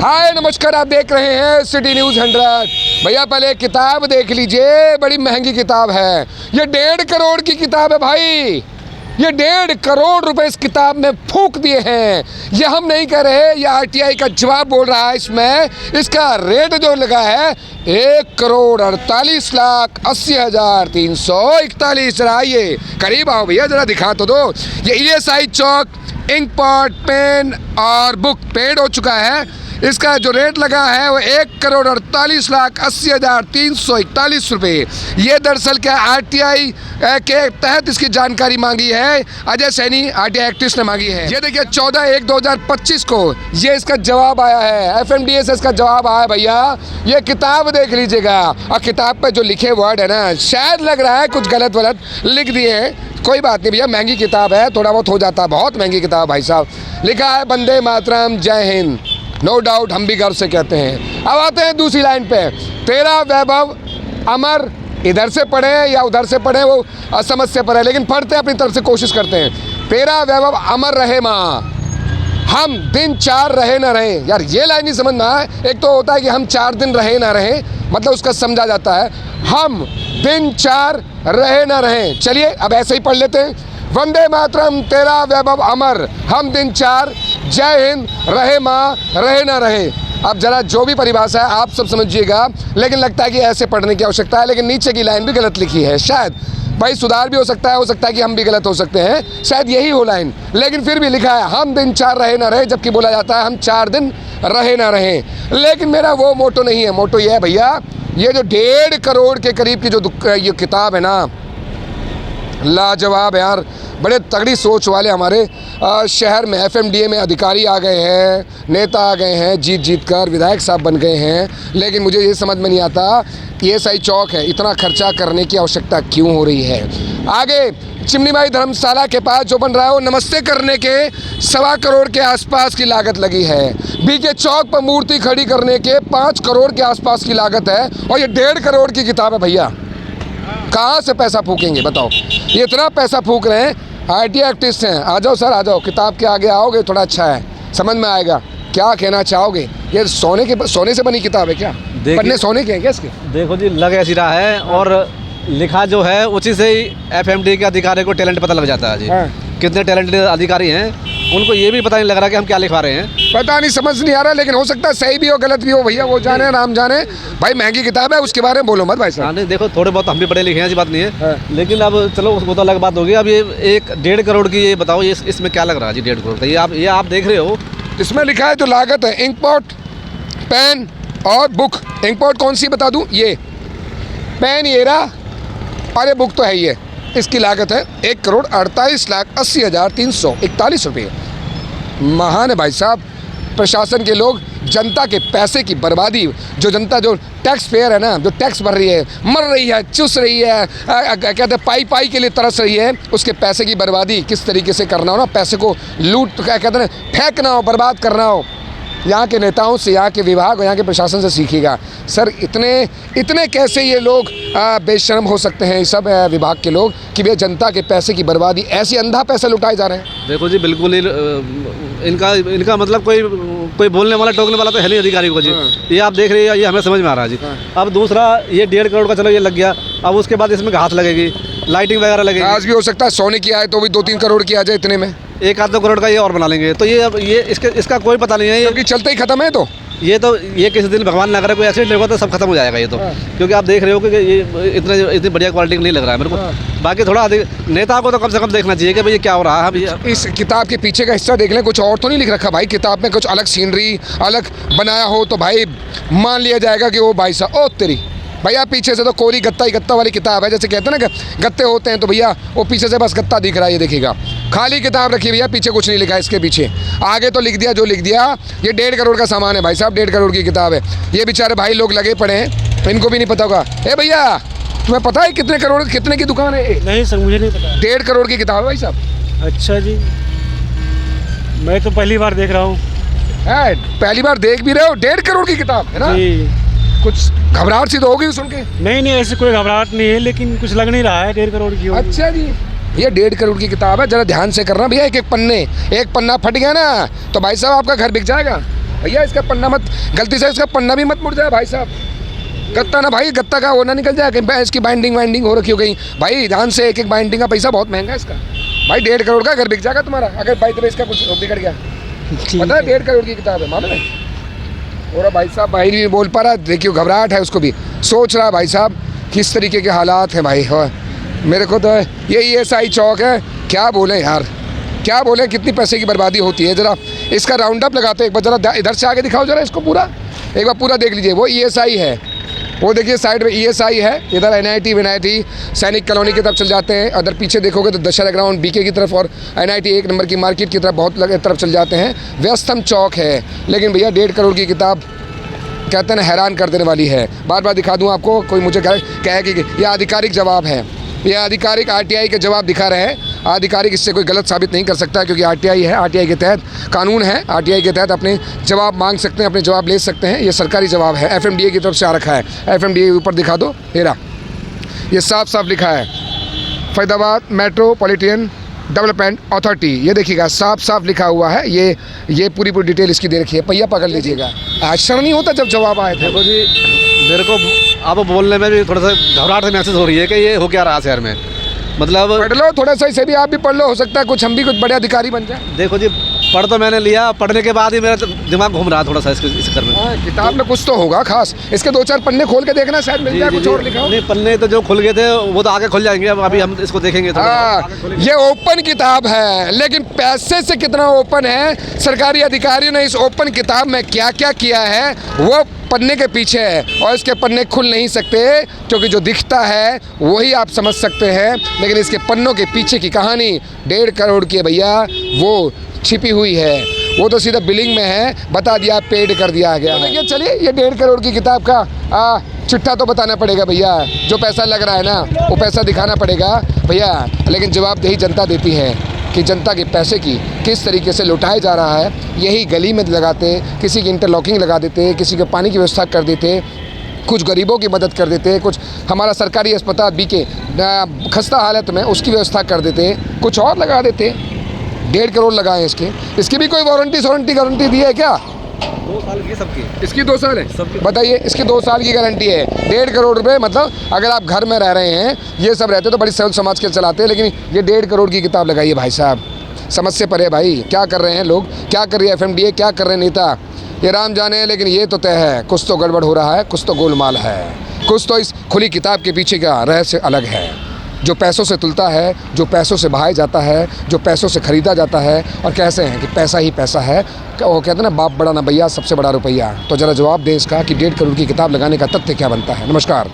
हाय नमस्कार, आप देख रहे हैं सिटी न्यूज़ 100। भैया पहले एक किताब देख लीजिए, बड़ी महंगी किताब है। ये 1.5 करोड़ की किताब है भाई। ये 1.5 करोड़ रुपए इस किताब में फूंक दिए हैं। ये हम नहीं कह रहे, ये आरटीआई का जवाब बोल रहा है। इसमें इसका रेट जो लगा है 1,48,80,341। जरा आइए करीब आओ भैया, जरा दिखा तो दो। ये ESI चौक इंक पॉट पेन और बुक पेड हो चुका है। इसका जो रेट लगा है वो 1,48,80,341 रुपये। ये दरअसल क्या आरटीआई के तहत इसकी जानकारी मांगी है अजय सैनी, आरटीआई एक्टिविस्ट ने मांगी है। ये देखिए 14/1/2025 को ये इसका जवाब आया है। FMDA से इसका जवाब आया भैया। ये किताब देख लीजिएगा, और किताब पे जो लिखे वर्ड है ना, शायद लग रहा है कुछ गलत वलत लिख दिए हैं। कोई बात नहीं भैया, महंगी किताब है, थोड़ा बहुत हो जाता है। बहुत महंगी किताब भाई साहब। लिखा है वंदे मातरम, जय हिंद। नो डाउट हम भी गर्व से कहते हैं। अब आते हैं दूसरी लाइन पे। तेरा वैभव अमर, इधर से पढ़े या उधर से पढ़े वो समस्या पर है, लेकिन पढ़ते अपनी तरफ से कोशिश करते हैं। तेरा वैभव अमर रहे माँ, हम दिन 4 रहे ना रहे। यार ये लाइन नहीं समझ में आए। एक तो होता है कि हम 4 दिन रहे ना रहे, मतलब उसका समझा जाता है हम दिन 4 रहे ना रहे। चलिए अब ऐसे ही पढ़ लेते हैं। वंदे मातरम, तेरा वैभव अमर, हम दिन 4, जय हिंद, रहे माँ, रहे ना रहे। अब जरा जो भी परिभाषा है आप सब समझिएगा, लेकिन लगता है कि ऐसे पढ़ने की आवश्यकता है। लेकिन नीचे की लाइन भी गलत लिखी है। शायद भाई सुधार भी हो सकता है कि हम भी गलत हो सकते हैं, शायद यही हो लाइन। लेकिन फिर भी लिखा है हम दिन 4 रहे ना रहे, जबकि बोला जाता है हम 4 दिन रहे ना रहे। लेकिन मेरा वो मोटो नहीं है। मोटो ये है भैया, ये जो 1.5 करोड़ के करीब की जो ये किताब है ना, लाजवाब यार। बड़े तगड़ी सोच वाले हमारे शहर में FMDA में अधिकारी आ गए हैं, नेता आ गए हैं, जीत कर विधायक साहब बन गए हैं। लेकिन मुझे ये समझ में नहीं आता कि ESI चौक है, इतना खर्चा करने की आवश्यकता क्यों हो रही है। आगे चिमनीबाई धर्मशाला के पास जो बन रहा है वो नमस्ते करने के 1.25 करोड़ के आसपास की लागत लगी है। BK चौक पर मूर्ति खड़ी करने के 5 करोड़ के आसपास की लागत है। और ये 1.5 करोड़ की किताब है भैया। कहाँ से पैसा फूकेंगे बताओ। ये इतना पैसा फूक रहे हैं। आरटीआई एक्टिविस्ट हैं, आ जाओ सर आ जाओ, किताब के आगे आओगे थोड़ा अच्छा है, समझ में आएगा क्या कहना चाहोगे। ये सोने से बनी किताब है क्या? पन्ने सोने के हैं क्या इसके? देखो जी, लग ऐसी रहा है और लिखा जो है उसी से ही FMDA के अधिकारी को टैलेंट पता लग जाता है जी। हाँ। कितने टैलेंटेड अधिकारी हैं, उनको ये भी पता नहीं लग रहा कि हम क्या लिखवा रहे हैं। पता नहीं, समझ नहीं आ रहा। लेकिन हो सकता है सही भी हो गलत भी हो भैया, वो जाने राम जाने। भाई महंगी किताब है, उसके बारे में बोलो मत भाई साहब। नहीं देखो, थोड़े बहुत हम भी पढ़े लिखे हैं, ऐसी बात नहीं है। हाँ। लेकिन अब चलो वो तो अलग बात होगी। अब ये 1.5 करोड़ की, ये बताओ ये इसमें क्या लग रहा है जी 1.5 करोड़ का? ये आप देख रहे हो, इसमें लिखा है जो लागत है इंक पॉट, पेन और बुक। इंक पॉट कौन सी बता दूँ, ये पेन ये रहा, और ये बुक तो है ही है। इसकी लागत है 1,48,80,341 रुपये। महान है भाई साहब। प्रशासन के लोग जनता के पैसे की बर्बादी, जो जनता जो टैक्स पेयर है ना, जो टैक्स भर रही है, मर रही है, चुस रही है, कहते हैं पाई के लिए तरस रही है, उसके पैसे की बर्बादी किस तरीके से करना हो ना, पैसे को लूट, क्या कहते हैं, फेंकना हो, बर्बाद करना हो, यहाँ के नेताओं से, यहाँ के विभाग और यहाँ के प्रशासन से सीखिएगा। सर इतने कैसे ये लोग बेशर्म हो सकते हैं, सब विभाग के लोग, कि भैया जनता के पैसे की बर्बादी, ऐसी अंधा पैसे लुटाए जा रहे हैं। देखो जी, बिल्कुल ही इनका मतलब कोई बोलने वाला टोकने वाला तो है नहीं अधिकारी को जी। हाँ। ये आप देख रहे हैं, ये हमें समझ में आ रहा है जी। हाँ। अब दूसरा, ये 1.5 करोड़ का चलो ये लग गया, अब उसके बाद इसमें घास लगेगी, लाइटिंग वगैरह लगेगी। घास भी हो सकता है सोने की आए तो भी 2-3 करोड़ की आ जाए, इतने में 1-2 करोड़ का ये और बना लेंगे। तो ये इसका कोई पता नहीं है, ये चलते ही खत्म है। तो ये किसी दिन भगवान ना करे कोई एक्सीडेंट होगा तो सब खत्म हो जाएगा ये तो। हाँ। क्योंकि आप देख रहे हो कि ये इतनी बढ़िया क्वालिटी नहीं लग रहा है मेरे को। हाँ। बाकी थोड़ा अधिक नेता को तो कम से कम देखना चाहिए कि भाई ये क्या हो रहा है। इस किताब के पीछे का हिस्सा देख लें, कुछ और तो नहीं लिख रखा भाई किताब में। कुछ अलग सीनरी अलग बनाया हो तो भाई मान लिया जाएगा कि वो भाई साहब ओ तेरी भैया पीछे से तो कोरी गत्ता ही गत्ता वाली किताब है। जैसे कहते हैं ना गत्ते होते हैं, तो भैया वो पीछे से बस गत्ता दिख रहा है, ये देखिएगा। खाली किताब रखी भैया, पीछे कुछ नहीं लिखा है इसके पीछे। आगे तो लिख दिया जो लिख दिया। ये 1.5 करोड़ का सामान है भाई साहब, 1.5 करोड़ की किताब है। ये बेचारे भाई लोग लगे पड़े हैं, इनको भी नहीं पता होगा। ए भैया तुम्हें पता है कितने करोड़ कितने की दुकान है? नहीं सर, मुझे नहीं पता। 1.5 करोड़ की किताब है भाई साहब। अच्छा जी, मैं तो पहली बार देख रहा हूँ। पहली बार देख भी रहे हो? 1.5 करोड़ की किताब है ना। कुछ घबराहट सी तो होगी सुन के? नहीं ऐसी कोई घबराहट नहीं है, लेकिन कुछ लग नहीं रहा है 1.5 करोड़ की। अच्छा जी, ये 1.5 करोड़ की किताब है, जरा ध्यान से करना भैया। एक पन्ना फट गया ना तो भाई साहब आपका घर बिक जाएगा। भैया इसका पन्ना मत, गलती से इसका पन्ना भी मत मुड़ जाए भाई साहब। गत्ता ना भाई, गत्ता का वो ना निकल जाए कहीं, इसकी बाइंडिंग वाइंडिंग हो रखी हो गई भाई। ध्यान से, एक एक बाइंडिंग का पैसा बहुत महंगा है इसका भाई। 1.5 करोड़ का घर बिक जाएगा तुम्हारा अगर बाई तरह इसका कुछ बिगड़ गया। पता है 1.5 करोड़ की किताब है, मालूम है। और भाई साहब भाई भी बोल पा रहा, देखियो घबराहट है उसको भी, सोच रहा भाई साहब किस तरीके के हालात हैं भाई। हाँ मेरे को तो ये ESI चौक है, क्या बोलें यार, क्या बोलें, कितनी पैसे की बर्बादी होती है। ज़रा इसका राउंड अप लगाते हैं एक बार, ज़रा इधर से आगे दिखाओ ज़रा इसको पूरा, एक बार पूरा देख लीजिए। वो ESI है, वो देखिए साइड में ESI है, इधर NIT सैनिक कॉलोनी की तरफ चल जाते हैं। अदर पीछे देखोगे तो दशहरा ग्राउंड BK की तरफ और NIT 1 नंबर की मार्केट की तरफ बहुत लगे तरफ चल जाते हैं। व्यस्तम चौक है, लेकिन भैया 1.5 करोड़ की किताब कहते हैं ना, हैरान कर देने वाली है। बार बार दिखा दूँ आपको, कोई मुझे कहे कि यह आधिकारिक जवाब है, यह आधिकारिक RTI के जवाब दिखा रहे हैं। आधिकारिक इससे कोई गलत साबित नहीं कर सकता क्योंकि RTI है, RTI के तहत कानून है, RTI के तहत अपने जवाब मांग सकते हैं, अपने जवाब ले सकते हैं। ये सरकारी जवाब है, FMDA की तरफ से आ रखा है। FMDA ऊपर दिखा दो, हेरा ये साफ साफ लिखा है, फरीदाबाद मेट्रोपॉलिटन डेवलपमेंट अथॉरिटी, ये देखिएगा साफ साफ लिखा हुआ है। ये पूरी डिटेल इसकी दे रखी है, पहिया पकड़ लीजिएगा। आश्चर्य नहीं होता जब जवाब आए थे। देखो जी, मेरे को अब बोलने में भी थोड़ा सा घबराहट महसूस हो रही है कि ये हो क्या रहा शहर में। मतलब पढ़ लो थोड़ा सा, इसे भी आप भी पढ़ लो, हो सकता है कुछ हम भी कुछ बड़े अधिकारी बन जाए। देखो जी, पढ़ तो मैंने लिया, पढ़ने के बाद ही मेरा दिमाग घूम रहा थोड़ा सा इस घर में। किताब में कुछ तो होगा खास, इसके 2-4 पन्ने खोल के देखना, शायद मिल जाए कुछ और लिखा हो। नहीं, पन्ने तो जो खुल गए थे वो तो आगे खुल जाएंगे, अब अभी हम इसको देखेंगे थोड़ा। ये ओपन किताब है, लेकिन पैसे से कितना ओपन है, सरकारी अधिकारियों ने इस ओपन किताब में क्या क्या किया है वो पन्ने के पीछे है, और इसके पन्ने खुल नहीं सकते क्योंकि जो दिखता है वही आप समझ सकते हैं, लेकिन इसके पन्नों के पीछे की कहानी 1.5 करोड़ की है भैया, वो छिपी हुई है। वो तो सीधा बिलिंग में है, बता दिया, पेड कर दिया गया है। ये चलिए, ये 1.5 करोड़ की किताब का चिट्ठा तो बताना पड़ेगा भैया, जो पैसा लग रहा है ना वो पैसा दिखाना पड़ेगा भैया, लेकिन जवाबदेही जनता देती है कि जनता के पैसे की किस तरीके से लुटाया जा रहा है। यही गली में लगाते, किसी की इंटरलॉकिंग लगा देते, किसी के पानी की व्यवस्था कर देते, कुछ गरीबों की मदद कर देते, कुछ हमारा सरकारी अस्पताल BK खस्ता हालत में उसकी व्यवस्था कर देते, कुछ और लगा देते। 1.5 करोड़ लगाए इसकी भी कोई गारंटी दी है क्या? 2 साल की सबकी, इसकी 2 साल है, बताइए, इसकी 2 साल की गारंटी है। 1.5 करोड़ रुपए, मतलब अगर आप घर में रह रहे हैं, ये सब रहते तो बड़ी सहज समाज के चलाते हैं, लेकिन ये 1.5 करोड़ की किताब लगाइए भाई साहब, समझ से परे भाई। क्या कर रहे हैं लोग, क्या कर रही है FMDA, क्या कर रहे हैं नेता, ये राम जाने। लेकिन ये तो तय है, कुछ तो गड़बड़ हो रहा है, कुछ तो गोलमाल है, कुछ तो इस खुली किताब के पीछे का रहस्य अलग है, जो पैसों से तुलता है, जो पैसों से बहाया जाता है, जो पैसों से ख़रीदा जाता है। और कैसे हैं कि पैसा ही पैसा है, वो कहते हैं ना, बाप बड़ा ना भैया, सबसे बड़ा रुपया। तो ज़रा जवाब दें इसका कि 1.5 करोड़ की किताब लगाने का तथ्य क्या बनता है। नमस्कार।